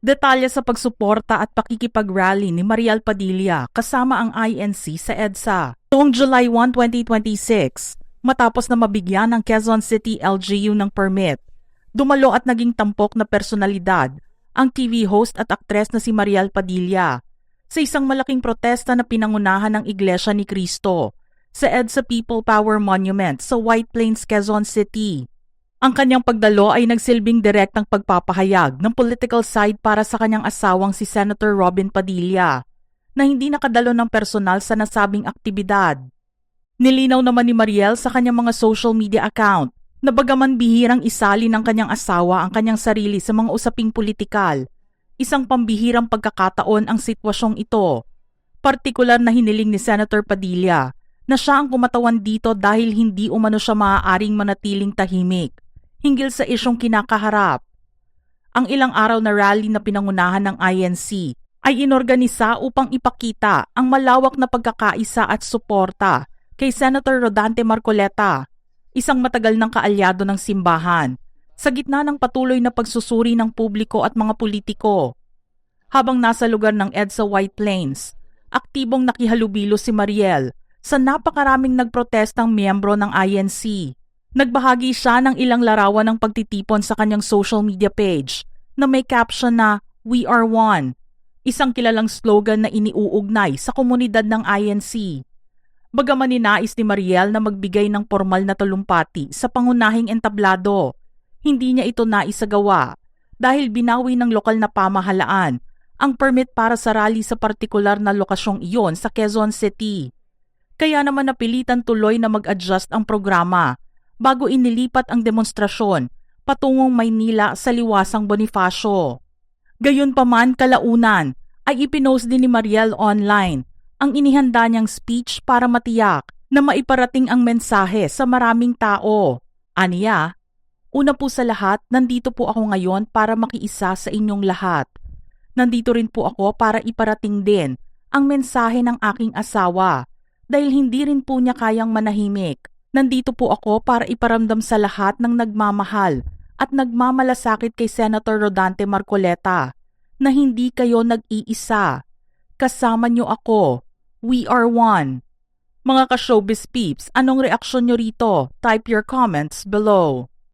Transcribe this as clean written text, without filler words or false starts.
Detalye sa pagsuporta at pakikipag-rally ni Mariel Padilla kasama ang INC sa EDSA. Noong July 1, 2026, matapos na mabigyan ng Quezon City LGU ng permit, dumalo at naging tampok na personalidad ang TV host at aktres na si Mariel Padilla sa isang malaking protesta na pinangunahan ng Iglesia ni Cristo sa EDSA People Power Monument sa White Plains, Quezon City. Ang kanyang pagdalo ay nagsilbing direktang pagpapahayag ng political side para sa kanyang asawang si Senator Robin Padilla na hindi nakadalo ng personal sa nasabing aktibidad. Nilinaw naman ni Mariel sa kanyang mga social media account na bagaman bihirang isali ng kanyang asawa ang kanyang sarili sa mga usaping politikal, isang pambihirang pagkakataon ang sitwasyong ito. Partikular na hiniling ni Senator Padilla na siya ang kumatawan dito dahil hindi umano siya maaaring manatiling tahimik hinggil sa isyong kinakaharap. Ang ilang araw na rally na pinangunahan ng INC ay inorganisa upang ipakita ang malawak na pagkakaisa at suporta kay Senator Rodante Marcoleta, isang matagal ng kaalyado ng simbahan, sa gitna ng patuloy na pagsusuri ng publiko at mga politiko. Habang nasa lugar ng EDSA White Plains, aktibong nakihalubilo si Mariel sa napakaraming nagprotestang miyembro ng INC. Nagbahagi siya ng ilang larawan ng pagtitipon sa kanyang social media page na may caption na "We are one", isang kilalang slogan na iniuugnay sa komunidad ng INC. Bagaman ninais ni Mariel na magbigay ng formal na talumpati sa pangunahing entablado, hindi niya ito naisagawa dahil binawi ng lokal na pamahalaan ang permit para sa rally sa partikular na lokasyong iyon sa Quezon City. Kaya naman napilitan tuloy na mag-adjust ang programa bago inilipat ang demonstrasyon patungong Maynila sa Liwasang Bonifacio. Gayunpaman, kalaunan ay ipinost din ni Mariel online ang inihanda niyang speech para matiyak na maiparating ang mensahe sa maraming tao. Aniya, una po sa lahat, nandito po ako ngayon para makiisa sa inyong lahat. Nandito rin po ako para iparating din ang mensahe ng aking asawa dahil hindi rin po niya kayang manahimik. Nandito po ako para iparamdam sa lahat ng nagmamahal at nagmamalasakit kay Senator Rodante Marcoleta na hindi kayo nag-iisa. Kasama niyo ako. We are one. Mga ka-showbiz peeps, anong reaksyon niyo rito? Type your comments below.